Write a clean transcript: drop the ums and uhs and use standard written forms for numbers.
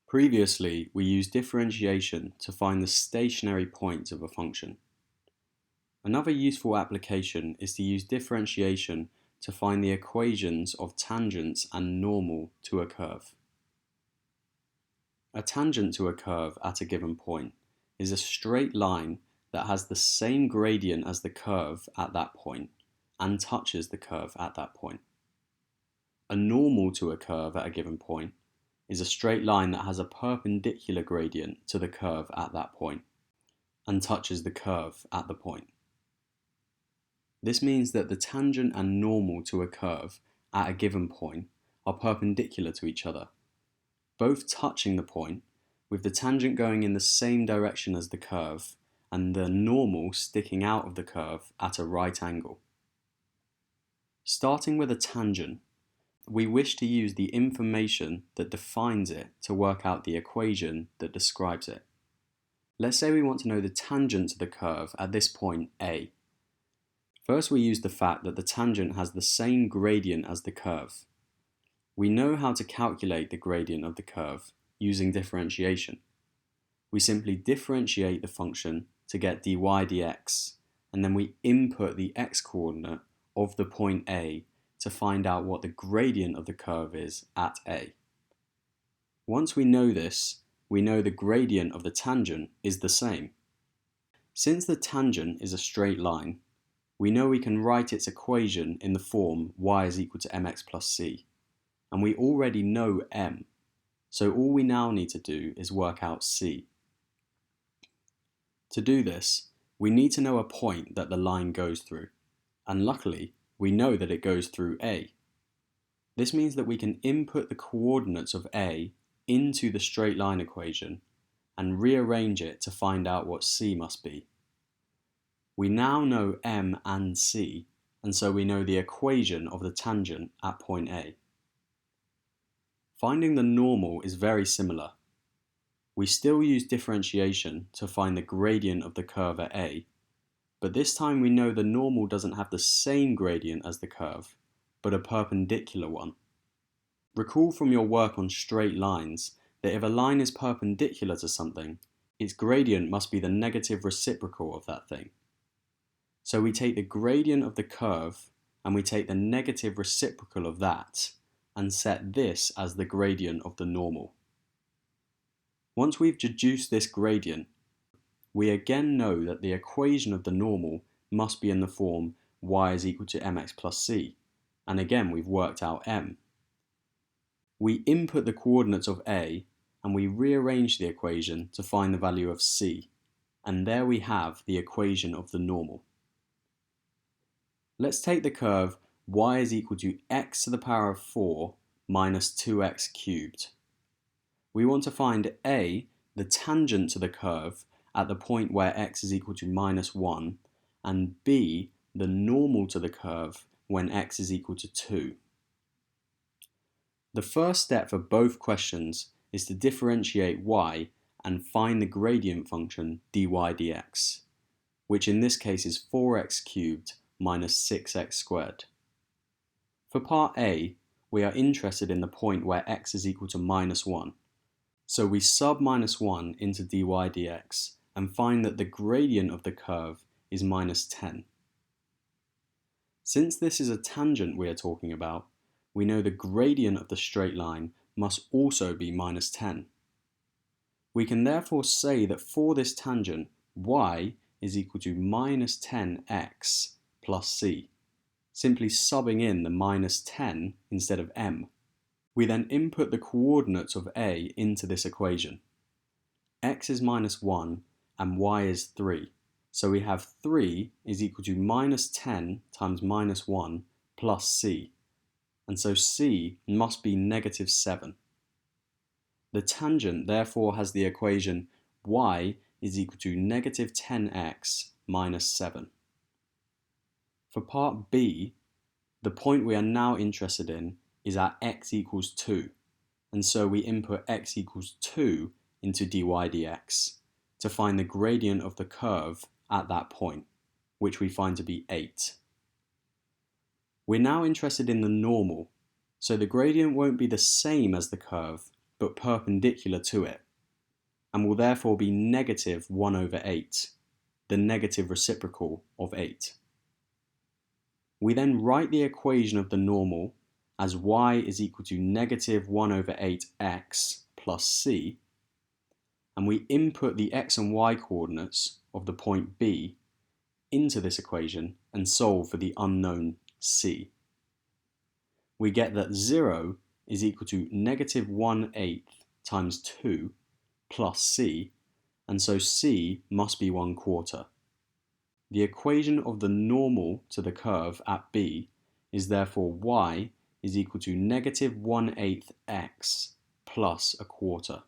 Previously, we used differentiation to find the stationary points of a function. Another useful application is to use differentiation to find the equations of tangents and normal to a curve. A tangent to a curve at a given point is a straight line that has the same gradient as the curve at that point and touches the curve at that point. A normal to a curve at a given point is a straight line that has a perpendicular gradient to the curve at that point and touches the curve at the point. This means that the tangent and normal to a curve at a given point are perpendicular to each other, both touching the point, with the tangent going in the same direction as the curve and the normal sticking out of the curve at a right angle. Starting with a tangent, we wish to use the information that defines it to work out the equation that describes it. Let's say we want to know the tangent to the curve at this point A. First, we use the fact that the tangent has the same gradient as the curve. We know how to calculate the gradient of the curve using differentiation. We simply differentiate the function to get dy dx, and then we input the x-coordinate of the point A to find out what the gradient of the curve is at A. Once we know this, we know the gradient of the tangent is the same. Since the tangent is a straight line, we know we can write its equation in the form y is equal to mx plus c, and we already know m, so all we now need to do is work out c. To do this, we need to know a point that the line goes through, and luckily, we know that it goes through A. This means that we can input the coordinates of A into the straight line equation and rearrange it to find out what C must be. We now know M and C, and so we know the equation of the tangent at point A. Finding the normal is very similar. We still use differentiation to find the gradient of the curve at A, but this time we know the normal doesn't have the same gradient as the curve, but a perpendicular one. Recall from your work on straight lines that if a line is perpendicular to something, its gradient must be the negative reciprocal of that thing. So we take the gradient of the curve and we take the negative reciprocal of that and set this as the gradient of the normal. Once we've deduced this gradient, we again know that the equation of the normal must be in the form y is equal to mx plus c, and again we've worked out m. We input the coordinates of A and we rearrange the equation to find the value of c, and there we have the equation of the normal. Let's take the curve y is equal to x to the power of 4 minus 2x cubed. We want to find A, the tangent to the curve, at the point where x is equal to minus 1, and b, the normal to the curve when x is equal to 2. The first step for both questions is to differentiate y and find the gradient function dy dx, which in this case is 4x cubed minus 6x squared. For part A, we are interested in the point where x is equal to minus 1, so we sub minus 1 into dy dx and find that the gradient of the curve is minus 10. Since this is a tangent we are talking about, we know the gradient of the straight line must also be minus 10. We can therefore say that for this tangent, y is equal to minus 10x plus c, simply subbing in the minus 10 instead of m. We then input the coordinates of A into this equation. X is minus 1 and y is 3. So we have 3 is equal to minus 10 times minus 1 plus c. And so c must be negative 7. The tangent therefore has the equation y is equal to negative 10x minus 7. For part B, the point we are now interested in is at x equals 2, and so we input x equals 2 into dy dx to find the gradient of the curve at that point, which we find to be 8. We're now interested in the normal, so the gradient won't be the same as the curve, but perpendicular to it, and will therefore be negative 1 over 8, the negative reciprocal of 8. We then write the equation of the normal as y is equal to negative 1 over 8x plus c, and we input the x and y coordinates of the point B into this equation and solve for the unknown c. We get that 0 is equal to negative 1/8 times 2 plus c, and so c must be 1/4. The equation of the normal to the curve at B is therefore y is equal to negative 1/8 x plus 1/4.